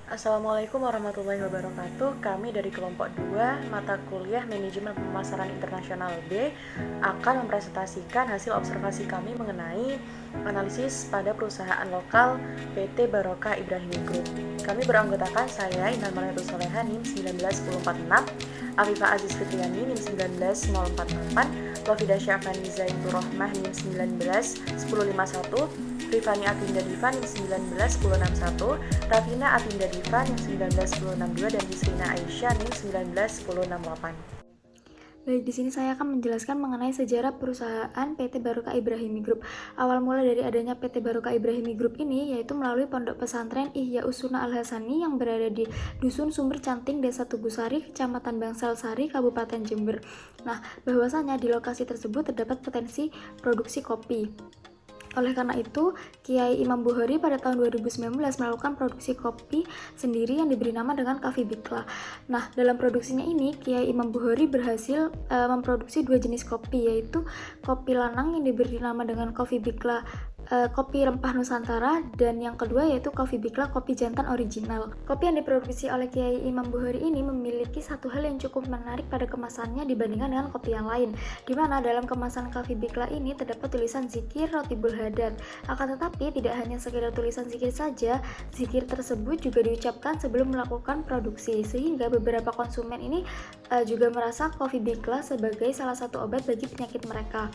Assalamualaikum warahmatullahi wabarakatuh. Kami dari kelompok 2 mata kuliah Manajemen Pemasaran Internasional B akan mempresentasikan hasil observasi kami mengenai analisis pada perusahaan lokal PT Barokah Ibrahimi Group. Kami beranggotakan saya Intan Mariatul Soleha NIM 19046, Afifah Aziz Fitriani NIM 19048, Wafida Syafani Zainur Rohmah NIM 19101, Rifani Atinda Diva NIM 19061, Rafina Atinda Diva NIM 19062 dan Yusrina Aisyah NIM 19068. Baik, di sini saya akan menjelaskan mengenai sejarah perusahaan PT Barokah Ibrahimi Group. Awal mula dari adanya PT Barokah Ibrahimi Group ini yaitu melalui Pondok Pesantren Ihya Usuna Al-Hasani yang berada di Dusun Sumber Canting, Desa Tugusari, Kecamatan Bangsal Sari, Kabupaten Jember. Nah, bahwasanya di lokasi tersebut terdapat potensi produksi kopi. Oleh karena itu, Kiai Imam Bukhari pada tahun 2019 melakukan produksi kopi sendiri yang diberi nama dengan Coffee Bikla. Nah, dalam produksinya ini, Kiai Imam Bukhari berhasil memproduksi 2 jenis kopi, yaitu kopi lanang yang diberi nama dengan Coffee Bikla kopi rempah Nusantara, dan yang kedua yaitu Coffee Bikla kopi jantan original. Kopi yang diproduksi oleh Kiai Imam Bukhari ini memiliki satu hal yang cukup menarik pada kemasannya dibandingkan dengan kopi yang lain, di mana dalam kemasan Coffee Bikla ini terdapat tulisan zikir Rotibul Hadat. Akan tetapi tidak hanya sekedar tulisan zikir saja, zikir tersebut juga diucapkan sebelum melakukan produksi, sehingga beberapa konsumen ini juga merasa Coffee Bikla sebagai salah satu obat bagi penyakit mereka.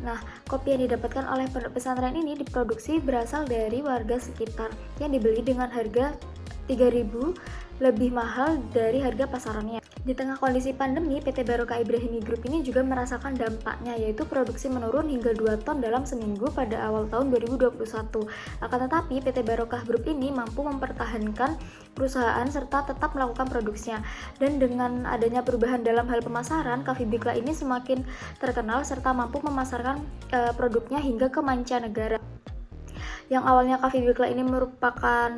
Nah, kopi yang didapatkan oleh pondok pesantren ini diproduksi berasal dari warga sekitar yang dibeli dengan harga 3.000 lebih mahal dari harga pasarannya. Di tengah kondisi pandemi, PT Barokah Ibrahimi Group ini juga merasakan dampaknya, yaitu produksi menurun hingga 2 ton dalam seminggu pada awal tahun 2021. Akan tetapi, PT Barokah Group ini mampu mempertahankan perusahaan serta tetap melakukan produksinya. Dan dengan adanya perubahan dalam hal pemasaran, Coffee Bikla ini semakin terkenal serta mampu memasarkan produknya hingga ke mancanegara. Yang awalnya Coffee Bikla ini merupakan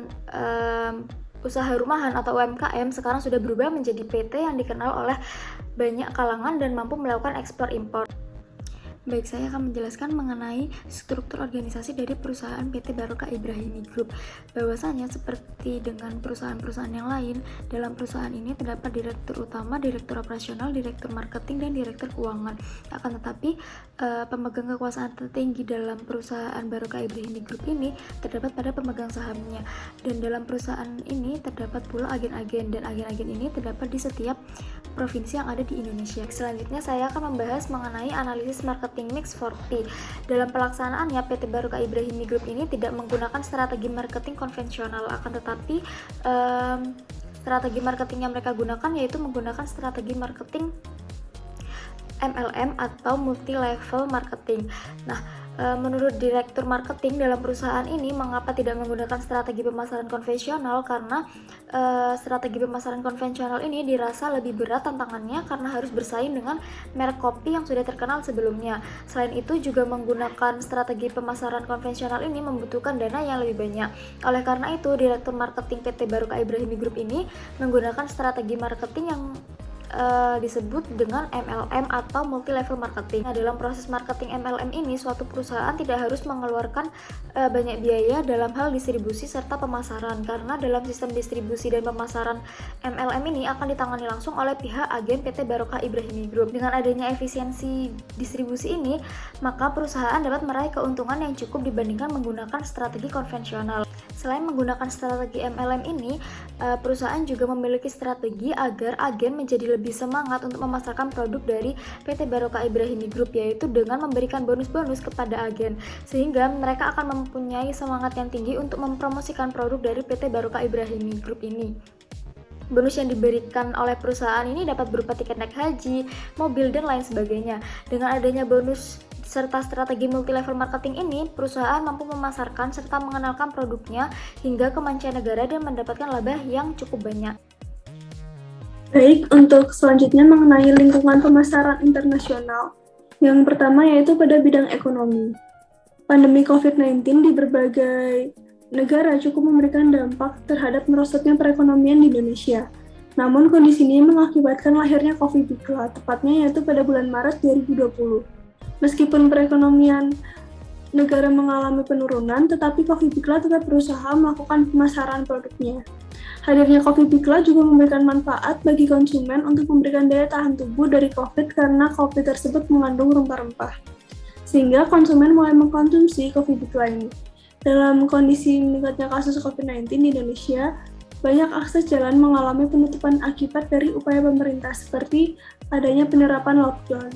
usaha rumahan atau UMKM, sekarang sudah berubah menjadi PT yang dikenal oleh banyak kalangan dan mampu melakukan ekspor impor. Baik, saya akan menjelaskan mengenai struktur organisasi dari perusahaan PT Barokah Ibrahimi Group. Bahwasanya seperti dengan perusahaan-perusahaan yang lain, dalam perusahaan ini terdapat direktur utama, direktur operasional, direktur marketing, dan direktur keuangan. Akan tetapi, pemegang kekuasaan tertinggi dalam perusahaan Barokah Ibrahimi Group ini terdapat pada pemegang sahamnya. Dan dalam perusahaan ini terdapat pula agen-agen, dan agen-agen ini terdapat di setiap provinsi yang ada di Indonesia. Selanjutnya saya akan membahas mengenai analisis marketing mix 4P. Dalam pelaksanaannya, PT Barokah Ibrahimi Group ini tidak menggunakan strategi marketing konvensional, akan tetapi strategi marketing yang mereka gunakan yaitu menggunakan strategi marketing MLM atau multi level marketing. Nah, menurut direktur marketing dalam perusahaan ini, mengapa tidak menggunakan strategi pemasaran konvensional? Karena strategi pemasaran konvensional ini dirasa lebih berat tantangannya karena harus bersaing dengan merek kopi yang sudah terkenal sebelumnya. Selain itu juga menggunakan strategi pemasaran konvensional ini membutuhkan dana yang lebih banyak. Oleh karena itu, direktur marketing PT Barokah Ibrahimi Group ini menggunakan strategi marketing yang disebut dengan MLM atau multi level marketing. Nah, dalam proses marketing MLM ini, suatu perusahaan tidak harus mengeluarkan banyak biaya dalam hal distribusi serta pemasaran, karena dalam sistem distribusi dan pemasaran MLM ini akan ditangani langsung oleh pihak agen PT Barokah Ibrahimi Group. Dengan adanya efisiensi distribusi ini, maka perusahaan dapat meraih keuntungan yang cukup dibandingkan menggunakan strategi konvensional. Selain menggunakan strategi MLM ini, perusahaan juga memiliki strategi agar agen menjadi lebih semangat untuk memasarkan produk dari PT Barokah Ibrahimi Group, yaitu dengan memberikan bonus-bonus kepada agen, sehingga mereka akan mempunyai semangat yang tinggi untuk mempromosikan produk dari PT Barokah Ibrahimi Group ini. Bonus yang diberikan oleh perusahaan ini dapat berupa tiket naik haji, mobil, dan lain sebagainya. Dengan adanya bonus serta strategi multi-level marketing ini, perusahaan mampu memasarkan serta mengenalkan produknya hingga ke mancanegara dan mendapatkan laba yang cukup banyak. Baik, untuk selanjutnya mengenai lingkungan pemasaran internasional. Yang pertama yaitu pada bidang ekonomi. Pandemi COVID-19 di berbagai negara cukup memberikan dampak terhadap merosotnya perekonomian di Indonesia. Namun kondisi ini mengakibatkan lahirnya Coffee Bikla, tepatnya yaitu pada bulan Maret 2020. Meskipun perekonomian negara mengalami penurunan, tetapi Coffee Bikla tetap berusaha melakukan pemasaran produknya. Hadirnya Coffee Bikla juga memberikan manfaat bagi konsumen untuk memberikan daya tahan tubuh dari COVID karena kopi tersebut mengandung rempah-rempah. Sehingga konsumen mulai mengkonsumsi Coffee Bikla ini. Dalam kondisi meningkatnya kasus COVID-19 di Indonesia, banyak akses jalan mengalami penutupan akibat dari upaya pemerintah seperti adanya penerapan lockdown.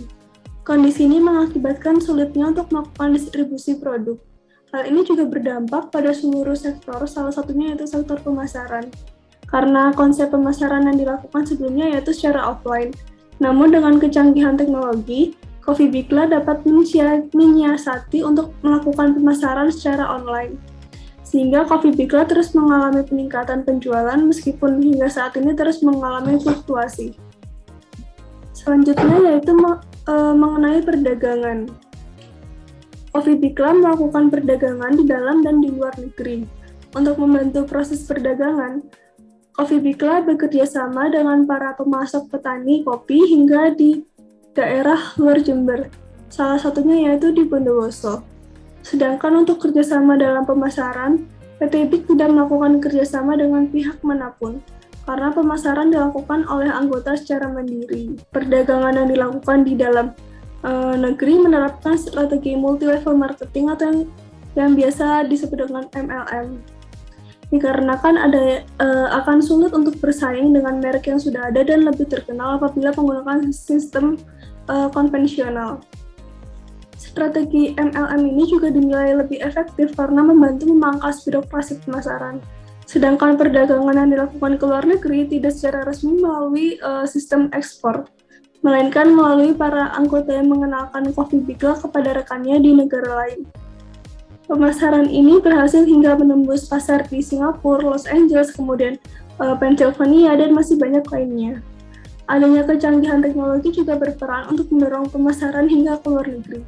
Kondisi ini mengakibatkan sulitnya untuk melakukan distribusi produk. Hal ini juga berdampak pada seluruh sektor, salah satunya yaitu sektor pemasaran. Karena konsep pemasaran yang dilakukan sebelumnya yaitu secara offline. Namun dengan kecanggihan teknologi, Coffee Bikla dapat menyiasati untuk melakukan pemasaran secara online. Sehingga Coffee Bikla terus mengalami peningkatan penjualan meskipun hingga saat ini terus mengalami fluktuasi. Selanjutnya yaitu mengenai perdagangan. Coffee Bikla melakukan perdagangan di dalam dan di luar negeri. Untuk membantu proses perdagangan, Coffee Bikla bekerja sama dengan para pemasok petani kopi hingga di daerah luar Jember, salah satunya yaitu di Bondowoso. Sedangkan untuk kerjasama dalam pemasaran, PT BIK tidak melakukan kerjasama dengan pihak manapun, karena pemasaran dilakukan oleh anggota secara mandiri. Perdagangan yang dilakukan di dalam negeri menerapkan strategi multi-level marketing atau yang biasa disebut dengan MLM. Dikarenakan akan sulit untuk bersaing dengan merek yang sudah ada dan lebih terkenal apabila menggunakan sistem konvensional. Strategi MLM ini juga dinilai lebih efektif karena membantu memangkas birokrasi pemasaran. Sedangkan perdagangan yang dilakukan ke luar negeri tidak secara resmi melalui sistem ekspor, melainkan melalui para anggota yang mengenalkan Coffee Bikla kepada rekannya di negara lain. Pemasaran ini berhasil hingga menembus pasar di Singapura, Los Angeles, kemudian Pennsylvania, dan masih banyak lainnya. Adanya kecanggihan teknologi juga berperan untuk mendorong pemasaran hingga ke luar negeri,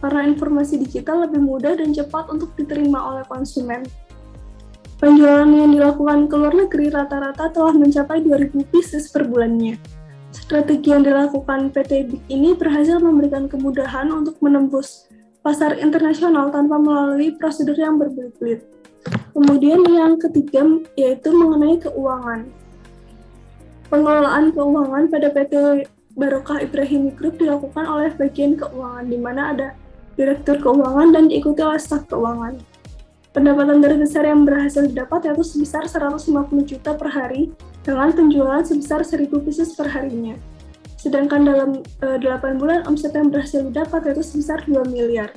karena informasi digital lebih mudah dan cepat untuk diterima oleh konsumen. Penjualan yang dilakukan ke luar negeri rata-rata telah mencapai 2.000 pieces per bulannya. Strategi yang dilakukan PT BIK ini berhasil memberikan kemudahan untuk menembus pasar internasional tanpa melalui prosedur yang berbelit-belit. Kemudian yang ketiga yaitu mengenai keuangan. Pengelolaan keuangan pada PT Barokah Ibrahimi Group dilakukan oleh bagian keuangan, di mana ada direktur keuangan dan diikuti oleh staf keuangan. Pendapatan terbesar yang berhasil didapat yaitu sebesar 150 juta per hari dengan penjualan sebesar 1.000 pieces per harinya. Sedangkan dalam 8 bulan omset yang berhasil didapat yaitu sebesar 2 miliar.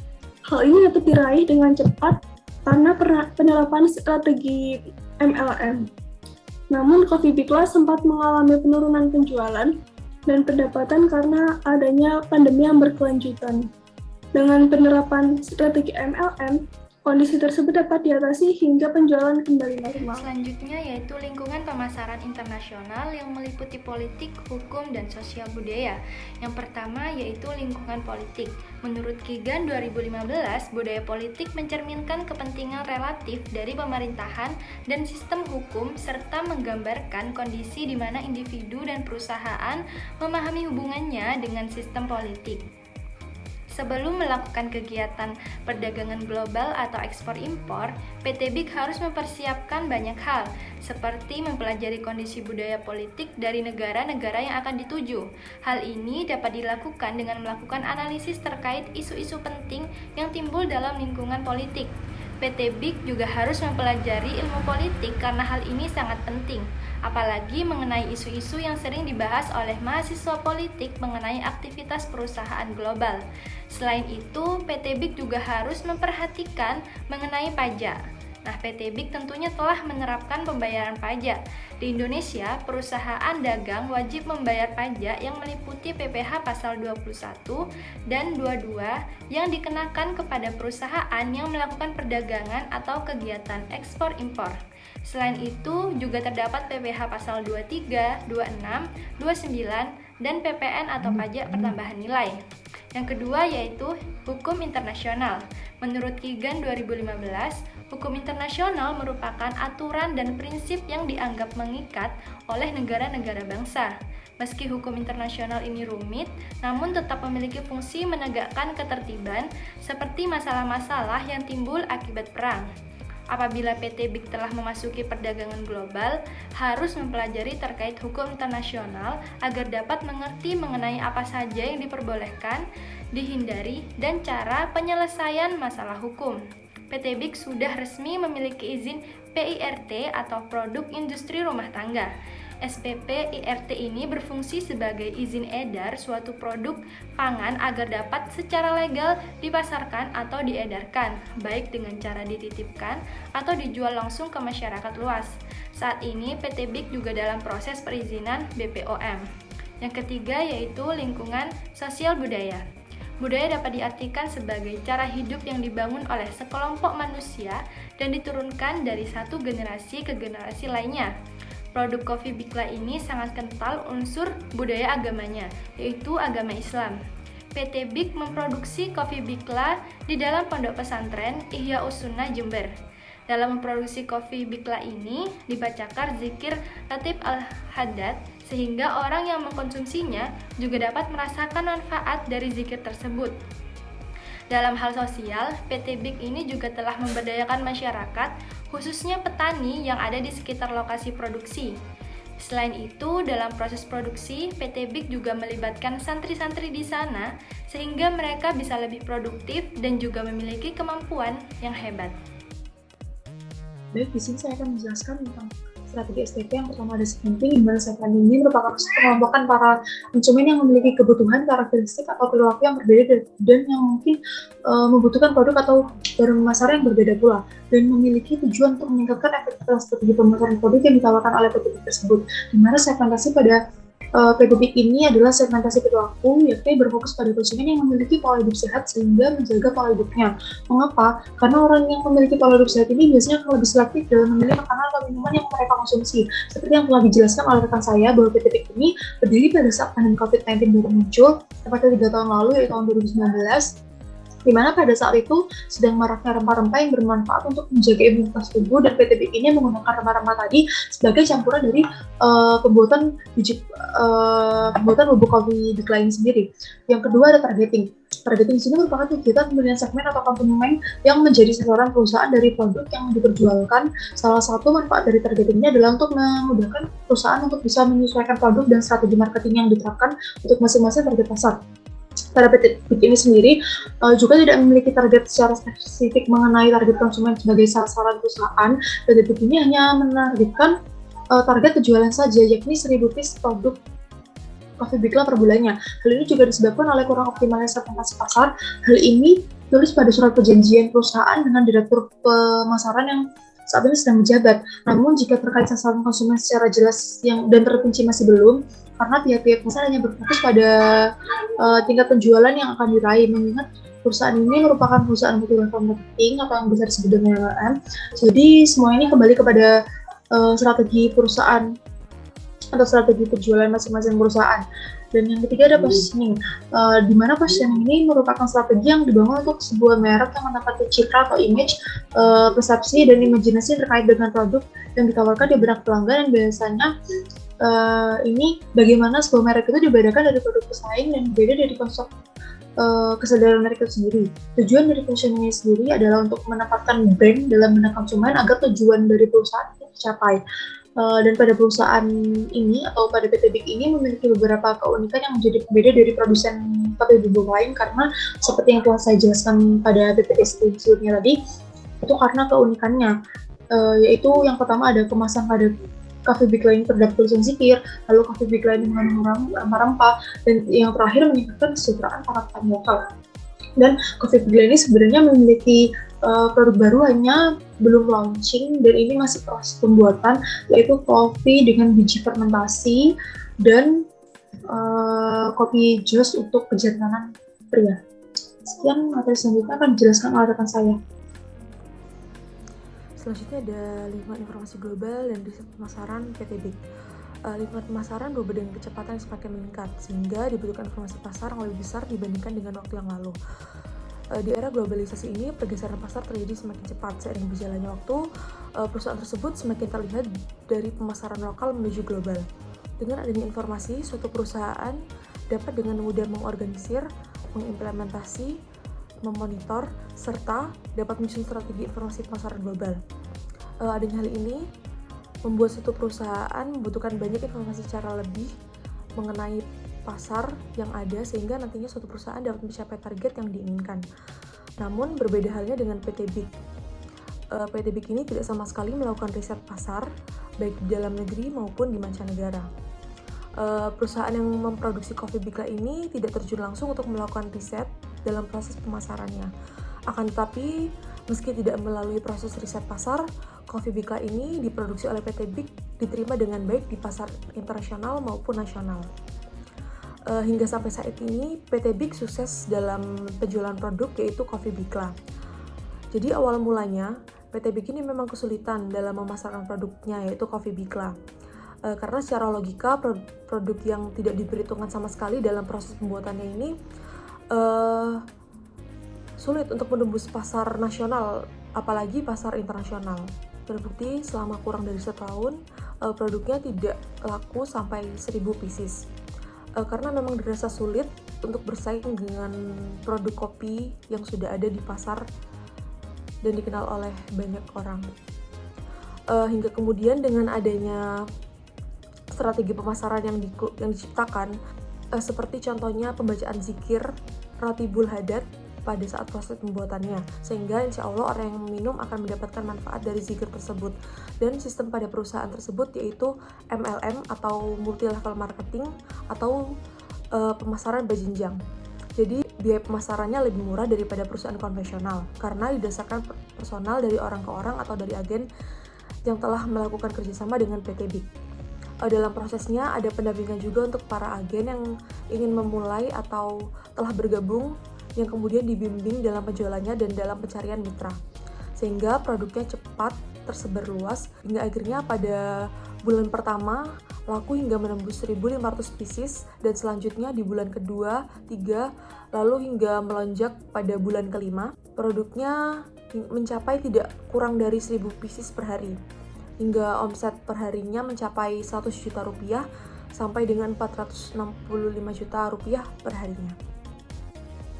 Hal ini dapat diraih dengan cepat karena penerapan strategi MLM. Namun Coffee Bikla sempat mengalami penurunan penjualan dan pendapatan karena adanya pandemi yang berkelanjutan. Dengan penerapan strategi MLM, kondisi tersebut dapat diatasi hingga penjualan kembali normal. Selanjutnya yaitu lingkungan pemasaran internasional yang meliputi politik, hukum, dan sosial budaya. Yang pertama yaitu lingkungan politik. Menurut Kigan 2015, budaya politik mencerminkan kepentingan relatif dari pemerintahan dan sistem hukum serta menggambarkan kondisi di mana individu dan perusahaan memahami hubungannya dengan sistem politik. Sebelum melakukan kegiatan perdagangan global atau ekspor-impor, PT BIK harus mempersiapkan banyak hal, seperti mempelajari kondisi budaya politik dari negara-negara yang akan dituju. Hal ini dapat dilakukan dengan melakukan analisis terkait isu-isu penting yang timbul dalam lingkungan politik. PT BIK juga harus mempelajari ilmu politik karena hal ini sangat penting, apalagi mengenai isu-isu yang sering dibahas oleh mahasiswa politik mengenai aktivitas perusahaan global. Selain itu, PT BIK juga harus memperhatikan mengenai pajak. Nah, PT BIK tentunya telah menerapkan pembayaran pajak. Di Indonesia, perusahaan dagang wajib membayar pajak yang meliputi PPh pasal 21 dan 22 yang dikenakan kepada perusahaan yang melakukan perdagangan atau kegiatan ekspor-impor. Selain itu, juga terdapat PPh pasal 23, 26, 29, dan PPN atau pajak pertambahan nilai. Yang kedua yaitu hukum internasional. Menurut Kigan 2015, hukum internasional merupakan aturan dan prinsip yang dianggap mengikat oleh negara-negara bangsa. Meski hukum internasional ini rumit, namun tetap memiliki fungsi menegakkan ketertiban seperti masalah-masalah yang timbul akibat perang. Apabila PT BIG telah memasuki perdagangan global, harus mempelajari terkait hukum internasional agar dapat mengerti mengenai apa saja yang diperbolehkan, dihindari, dan cara penyelesaian masalah hukum. PT BIG sudah resmi memiliki izin PIRT atau Produk Industri Rumah Tangga. SPP IRT ini berfungsi sebagai izin edar suatu produk pangan agar dapat secara legal dipasarkan atau diedarkan, baik dengan cara dititipkan atau dijual langsung ke masyarakat luas. Saat ini PT BIG juga dalam proses perizinan BPOM. Yang ketiga yaitu lingkungan sosial budaya. Budaya dapat diartikan sebagai cara hidup yang dibangun oleh sekelompok manusia dan diturunkan dari satu generasi ke generasi lainnya. Produk kopi Bikla ini sangat kental unsur budaya agamanya, yaitu agama Islam. PT BIG memproduksi kopi Bikla di dalam pondok pesantren Ihya Usunnah Jember. Dalam memproduksi kopi Bikla ini dibacakan zikir Latif Al-Haddad sehingga orang yang mengkonsumsinya juga dapat merasakan manfaat dari zikir tersebut. Dalam hal sosial, PT BIG ini juga telah memberdayakan masyarakat, khususnya petani yang ada di sekitar lokasi produksi. Selain itu, dalam proses produksi, PT BIG juga melibatkan santri-santri di sana, sehingga mereka bisa lebih produktif dan juga memiliki kemampuan yang hebat. Baik, di sini saya akan menjelaskan tentang strategi STP. Yang pertama ada segmenting, di mana segmenting ini merupakan pengelompokan para konsumen yang memiliki kebutuhan, karakteristik, atau perilaku yang berbeda dan yang mungkin membutuhkan produk atau barang pemasaran yang berbeda pula, dan memiliki tujuan untuk meningkatkan efektivitas strategi pemasaran produk yang ditawarkan oleh PT BIG tersebut. Di mana segmentasi pada PT BIG ini adalah segmentasi perilaku, yakni berfokus pada konsumen yang memiliki pola hidup sehat sehingga menjaga pola hidupnya. Mengapa? Karena orang yang memiliki pola hidup sehat ini biasanya akan lebih selektif dalam memilih makanan atau minuman yang mereka konsumsi. Seperti yang telah dijelaskan oleh rekan saya, bahwa PT BIG ini berdiri pada saat pandemi COVID-19 baru muncul, tepatnya 3 tahun lalu, yaitu tahun 2019, di mana pada saat itu sedang maraknya rempah-rempah yang bermanfaat untuk menjaga imunitas tubuh, dan PT BIG ini menggunakan rempah-rempah tadi sebagai campuran dari pembuatan bubuk kopi Bikla ini sendiri. Yang kedua ada targeting. Targeting di sini merupakan kegiatan pembelian segmen atau konsumen yang menjadi sasaran perusahaan dari produk yang diperjualkan. Salah satu manfaat dari targeting ini adalah untuk memudahkan perusahaan untuk bisa menyesuaikan produk dan strategi marketing yang diterapkan untuk masing-masing target pasar. Pada PT BIG ini sendiri juga tidak memiliki target secara spesifik mengenai target konsumen sebagai sasaran perusahaan. PT BIG ini hanya menargetkan target penjualan saja, yakni 1000 piece produk kopi Bikla per bulannya. Hal ini juga disebabkan oleh kurang optimalnya segmentasi pasar. Hal ini tulis pada surat perjanjian perusahaan dengan direktur pemasaran yang saat ini sedang menjabat. Namun jika terkait sasaran konsumen secara jelas dan terperinci masih belum, karena pihak-pihak pasar hanya berfokus pada tingkat penjualan yang akan diraih, mengingat perusahaan ini merupakan perusahaan multi-level marketing atau yang bisa disebut dengan MLM. Jadi semua ini kembali kepada strategi perusahaan atau strategi penjualan masing-masing perusahaan. Dan yang ketiga ada positioning, di mana positioning ini merupakan strategi yang dibangun untuk sebuah merek yang menempati citra atau image, persepsi dan imajinasi terkait dengan produk yang ditawarkan di benak pelanggan. Dan biasanya ini bagaimana sebuah merek itu dibedakan dari produk pesaing dan berbeda dari konsep kesadaran merek itu sendiri. Tujuan dari positioning ini sendiri adalah untuk menempatkan brand dalam benak konsumen agar tujuan dari perusahaan itu tercapai. Dan pada perusahaan ini atau pada PT BIG ini memiliki beberapa keunikan yang menjadi pembeda dari produsen kopi bubuk lain, karena seperti yang telah saya jelaskan pada PPT sebelumnya tadi, itu karena keunikannya, yaitu yang pertama ada kemasan pada kopi Bikla ini terdapat tulisan zikir, lalu kopi Bikla ini mengandung rempah-rempah, dan yang terakhir meningkatkan kesejahteraan para petani lokal. Dan kopi Bikla ini sebenarnya memiliki produk baru, hanya belum launching dan ini masih proses pembuatan, yaitu kopi dengan biji fermentasi dan kopi jus untuk kejantanan pria. Sekian materi selanjutnya akan dijelaskan oleh rekan saya. Selanjutnya ada lingkungan informasi global dan riset pemasaran PT BIG. Lingkungan pemasaran berubah dengan kecepatan yang semakin meningkat, sehingga dibutuhkan informasi pasar yang lebih besar dibandingkan dengan waktu yang lalu. Di era globalisasi ini, pergeseran pasar terjadi semakin cepat. Seiring berjalannya waktu, perusahaan tersebut semakin terlihat dari pemasaran lokal menuju global. Dengan adanya informasi, suatu perusahaan dapat dengan mudah mengorganisir, mengimplementasi, memonitor, serta dapat menyusun strategi informasi pemasaran global. Adanya hal ini membuat suatu perusahaan membutuhkan banyak informasi secara lebih mengenai pasar yang ada sehingga nantinya suatu perusahaan dapat mencapai target yang diinginkan. Namun berbeda halnya dengan PT Big. PT Big ini tidak sama sekali melakukan riset pasar baik di dalam negeri maupun di mancanegara. Perusahaan yang memproduksi Coffee Bigla ini tidak terjun langsung untuk melakukan riset dalam proses pemasarannya. Akan tetapi, meski tidak melalui proses riset pasar, Coffee Bigla ini diproduksi oleh PT Big diterima dengan baik di pasar internasional maupun nasional. Hingga sampai saat ini, PT Big sukses dalam penjualan produk yaitu Coffee Bigla. Jadi awal mulanya, PT Big ini memang kesulitan dalam memasarkan produknya yaitu Coffee Bigla. Karena secara logika, produk yang tidak diperhitungkan sama sekali dalam proses pembuatannya ini sulit untuk menembus pasar nasional, apalagi pasar internasional. Terbukti selama kurang dari setahun, produknya tidak laku sampai 1000 pieces. Karena memang dirasa sulit untuk bersaing dengan produk kopi yang sudah ada di pasar dan dikenal oleh banyak orang. Hingga kemudian dengan adanya strategi pemasaran yang diciptakan, seperti contohnya pembacaan zikir Ratibul Hadat pada saat proses pembuatannya, sehingga insya Allah orang yang meminum akan mendapatkan manfaat dari zikir tersebut. Dan sistem pada perusahaan tersebut yaitu MLM atau multi level marketing atau pemasaran berjenjang. Jadi biaya pemasarannya lebih murah daripada perusahaan konvensional karena didasarkan personal dari orang ke orang atau dari agen yang telah melakukan kerjasama dengan PT Big. Dalam prosesnya ada pendampingan juga untuk para agen yang ingin memulai atau telah bergabung yang kemudian dibimbing dalam penjualannya dan dalam pencarian mitra, sehingga produknya cepat tersebar luas hingga akhirnya pada bulan pertama laku hingga menembus 1.500 pieces dan selanjutnya di bulan kedua, 3, lalu hingga melonjak pada bulan kelima produknya mencapai tidak kurang dari 1.000 pieces per hari hingga omset per harinya mencapai 100 juta rupiah sampai dengan 465 juta rupiah per harinya.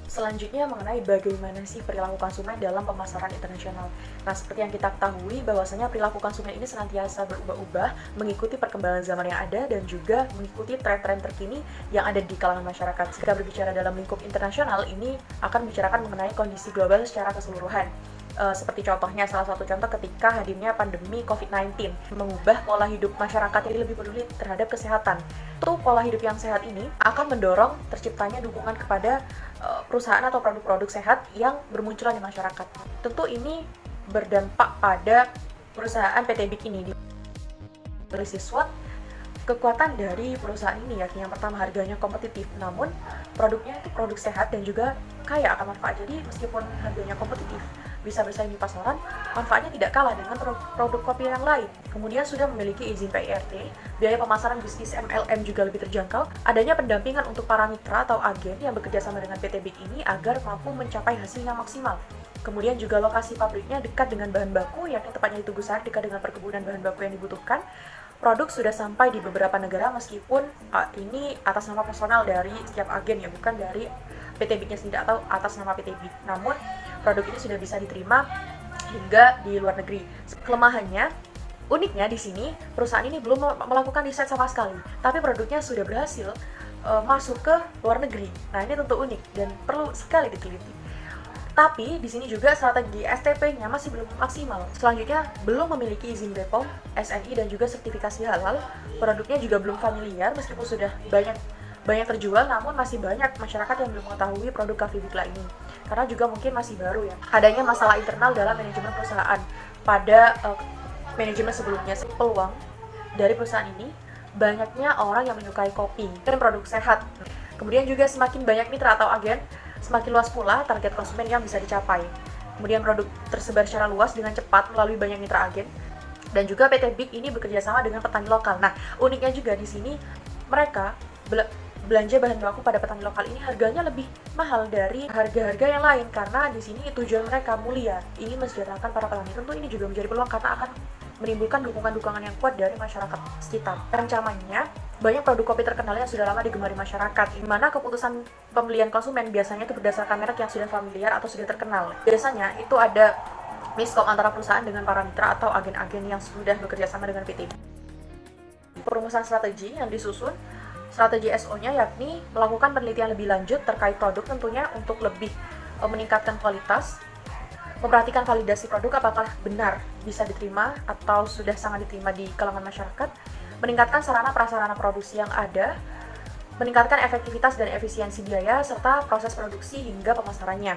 Selanjutnya mengenai bagaimana sih perilaku konsumen dalam pemasaran internasional. Nah, seperti yang kita ketahui bahwasanya perilaku konsumen ini senantiasa berubah-ubah mengikuti perkembangan zaman yang ada dan juga mengikuti tren-tren terkini yang ada di kalangan masyarakat. Jika berbicara dalam lingkup internasional, ini akan membicarakan mengenai kondisi global secara keseluruhan. Seperti contohnya, salah satu contoh ketika hadirnya pandemi COVID-19 mengubah pola hidup masyarakat yang lebih peduli terhadap kesehatan. Tentu pola hidup yang sehat ini akan mendorong terciptanya dukungan kepada perusahaan atau produk-produk sehat yang bermunculan di masyarakat. Tentu ini berdampak pada perusahaan PT Big ini. Dari SWOT, kekuatan dari perusahaan ini yakni yang pertama harganya kompetitif, namun produknya itu produk sehat dan juga kaya akan manfaat. Jadi meskipun harganya kompetitif, bisa bersaing di pasaran, manfaatnya tidak kalah dengan produk kopi yang lain. Kemudian sudah memiliki izin PIRT, biaya pemasaran bisnis MLM juga lebih terjangkau, adanya pendampingan untuk para mitra atau agen yang bekerja sama dengan PT Big ini agar mampu mencapai hasil yang maksimal. Kemudian juga lokasi pabriknya dekat dengan bahan baku, yakni tepatnya di Tugu Sari, dekat dengan perkebunan bahan baku yang dibutuhkan. Produk sudah sampai di beberapa negara meskipun ini atas nama personal dari setiap agen ya, bukan dari PT Big-nya sendiri atau atas nama PT Big. Namun produk ini sudah bisa diterima hingga di luar negeri. Kelemahannya, uniknya di sini perusahaan ini belum melakukan riset sama sekali, tapi produknya sudah berhasil masuk ke luar negeri. Nah, ini tentu unik dan perlu sekali diteliti. Tapi di sini juga strategi STP-nya masih belum maksimal. Selanjutnya, belum memiliki izin BPOM, SNI dan juga sertifikasi halal. Produknya juga belum familiar meskipun sudah banyak terjual, namun masih banyak masyarakat yang belum mengetahui produk Coffee Bigla ini. Karena juga mungkin masih baru ya. Adanya masalah internal dalam manajemen perusahaan. Pada manajemen sebelumnya, peluang dari perusahaan ini banyaknya orang yang menyukai kopi dan produk sehat. Kemudian juga semakin banyak mitra atau agen, semakin luas pula target konsumen yang bisa dicapai. Kemudian produk tersebar secara luas dengan cepat melalui banyak mitra agen. Dan juga PT Big ini bekerja sama dengan petani lokal. Nah, uniknya juga di sini mereka belanja bahan baku pada petani lokal ini harganya lebih mahal dari harga-harga yang lain karena di sini tujuan mereka mulia, ingin mensejahterakan para petani. Tentu ini juga menjadi peluang karena akan menimbulkan dukungan-dukungan yang kuat dari masyarakat sekitar. Rencananya banyak produk kopi terkenal yang sudah lama digemari masyarakat, di mana keputusan pembelian konsumen biasanya itu berdasarkan merek yang sudah familiar atau sudah terkenal. Biasanya itu ada miskom antara perusahaan dengan para mitra atau agen-agen yang sudah bekerja sama dengan PT. Perumusan strategi yang disusun, strategi SO-nya yakni melakukan penelitian lebih lanjut terkait produk tentunya untuk lebih meningkatkan kualitas, memperhatikan validasi produk apakah benar bisa diterima atau sudah sangat diterima di kalangan masyarakat, meningkatkan sarana prasarana produksi yang ada, meningkatkan efektivitas dan efisiensi biaya, serta proses produksi hingga pemasarannya.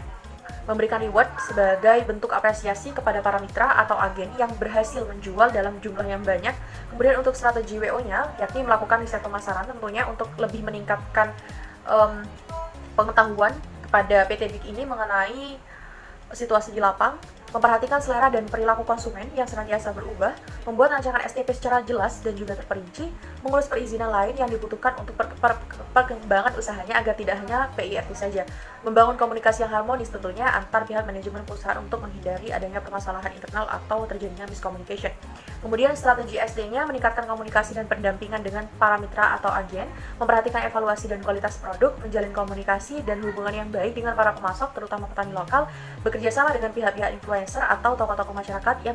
Memberikan reward sebagai bentuk apresiasi kepada para mitra atau agen yang berhasil menjual dalam jumlah yang banyak. Kemudian untuk strategi WO-nya, yakni melakukan riset pemasaran tentunya untuk lebih meningkatkan pengetahuan kepada PT Big ini mengenai situasi di lapang, memperhatikan selera dan perilaku konsumen yang senantiasa berubah, membuat rancangan STP secara jelas dan juga terperinci, mengurus perizinan lain yang dibutuhkan untuk perkembangan usahanya agar tidak hanya PIRT saja, membangun komunikasi yang harmonis tentunya antar pihak manajemen perusahaan untuk menghindari adanya permasalahan internal atau terjadinya miscommunication. Kemudian strategi SD-nya meningkatkan komunikasi dan pendampingan dengan para mitra atau agen, memperhatikan evaluasi dan kualitas produk, menjalin komunikasi dan hubungan yang baik dengan para pemasok terutama petani lokal, bekerja sama dengan pihak-pihak influencer atau tokoh-tokoh masyarakat yang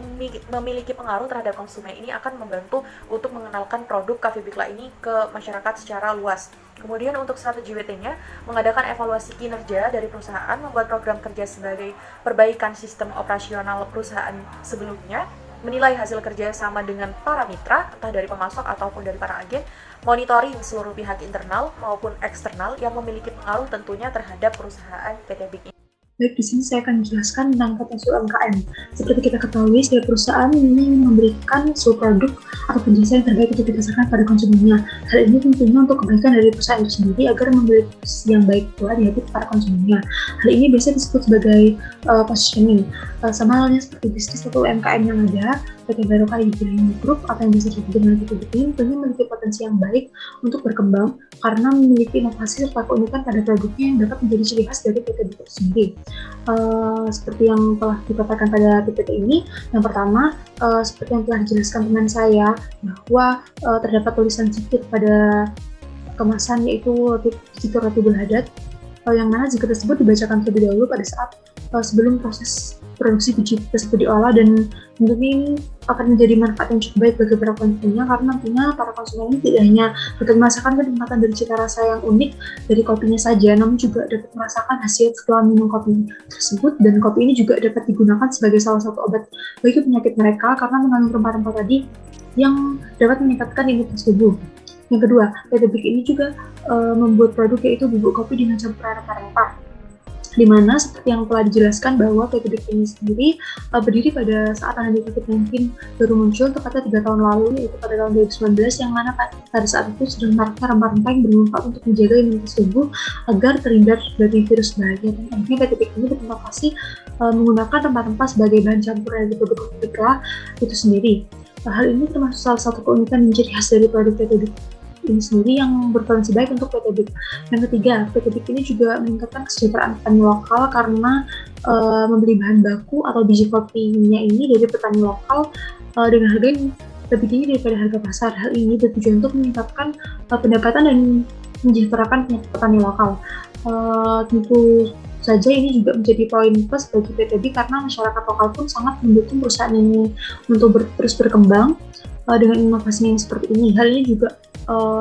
memiliki pengaruh terhadap konsumen. Ini akan membantu untuk mengenalkan produk Cafe Bikla ini ke masyarakat secara luas. Kemudian untuk strategi WT-nya, mengadakan evaluasi kinerja dari perusahaan, membuat program kerja sebagai perbaikan sistem operasional perusahaan sebelumnya, menilai hasil kerja sama dengan para mitra, entah dari pemasok ataupun dari para agen, monitoring seluruh pihak internal maupun eksternal yang memiliki pengaruh tentunya terhadap perusahaan PT Big ini. Baik, di sini saya akan menjelaskan tentang potensi UMKM. Seperti kita ketahui, setiap perusahaan ini memberikan suatu produk atau jasa yang terbaik untuk dipasarkan pada konsumennya. Hal ini tentunya untuk kebaikan dari perusahaan itu sendiri agar memberi yang baik pula di hati para konsumennya. Hal ini biasa disebut sebagai positioning. Sama halnya seperti bisnis atau UMKM yang ada, PT Barokah Ibrahimi Group atau yang bisa disebut dengan PT Big ini tentunya memiliki potensi yang baik untuk berkembang karena memiliki inovasi serta keunikan pada produknya yang dapat menjadi ciri khas dari PT Big itu sendiri. Seperti yang telah dikatakan pada PPT ini, yang pertama seperti yang telah dijelaskan teman saya bahwa terdapat tulisan sedikit pada kemasan yaitu roti berhadat, yang mana jika tersebut dibacakan terlebih dahulu pada saat sebelum proses produksi biji tersebut diolah, dan tentunya ini akan menjadi manfaat yang cukup baik bagi para konsumennya karena nantinya para konsumen ini tidak hanya dapat merasakan kenikmatan dari cita rasa yang unik dari kopinya saja, namun juga dapat merasakan hasil setelah minum kopi tersebut, dan kopi ini juga dapat digunakan sebagai salah satu obat bagi penyakit mereka karena mengandung rempah-rempah tadi yang dapat meningkatkan imunitas tubuh. Yang kedua, PT Big ini juga membuat produk yaitu bubuk kopi dengan campuran rempah-rempah, di mana seperti yang telah dijelaskan bahwa PT Big ini sendiri berdiri pada saat pandemi COVID-19 baru muncul tepatnya 3 tahun lalu, yaitu pada tahun 2019, yang mana pada saat itu sudah maraknya rempah-rempah yang bermanfaat untuk menjaga imunitas tubuh agar terhindar dari virus bahaya. Dan akhirnya PT Big ini berinovasi menggunakan rempah-rempah sebagai bahan campur dari produk Bikla itu sendiri. Hal ini termasuk salah satu keunikan dan ciri khas dari produk PT Big ini sendiri yang berpotensi baik untuk PT Big. Yang ketiga, PT Big ini juga meningkatkan kesejahteraan petani lokal karena membeli bahan baku atau biji kopinya ini dari petani lokal dengan harga yang lebih tinggi daripada harga pasar. Hal ini bertujuan untuk meningkatkan pendapatan dan mensejahterakan petani lokal. Tentu saja ini juga menjadi poin plus bagi PT Big karena masyarakat lokal pun sangat mendukung perusahaan ini untuk terus berkembang dengan inovasinya yang seperti ini. Hal ini juga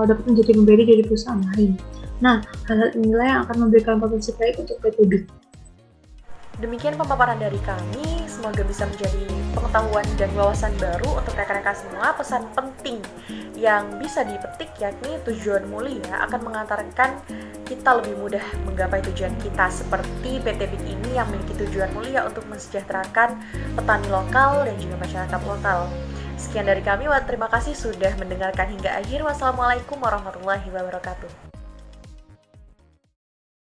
dapat menjadi pembeda dari perusahaan lain. Nah, hal-hal inilah yang akan memberikan potensi baik untuk PT Big. Demikian pemaparan dari kami, semoga bisa menjadi pengetahuan dan wawasan baru untuk rekan-rekan semua. Pesan penting yang bisa dipetik yakni tujuan mulia akan mengantarkan kita lebih mudah menggapai tujuan kita, seperti PT Big ini yang memiliki tujuan mulia untuk mensejahterakan petani lokal dan juga masyarakat lokal. Sekian dari kami, terima kasih sudah mendengarkan hingga akhir. Wassalamualaikum warahmatullahi wabarakatuh.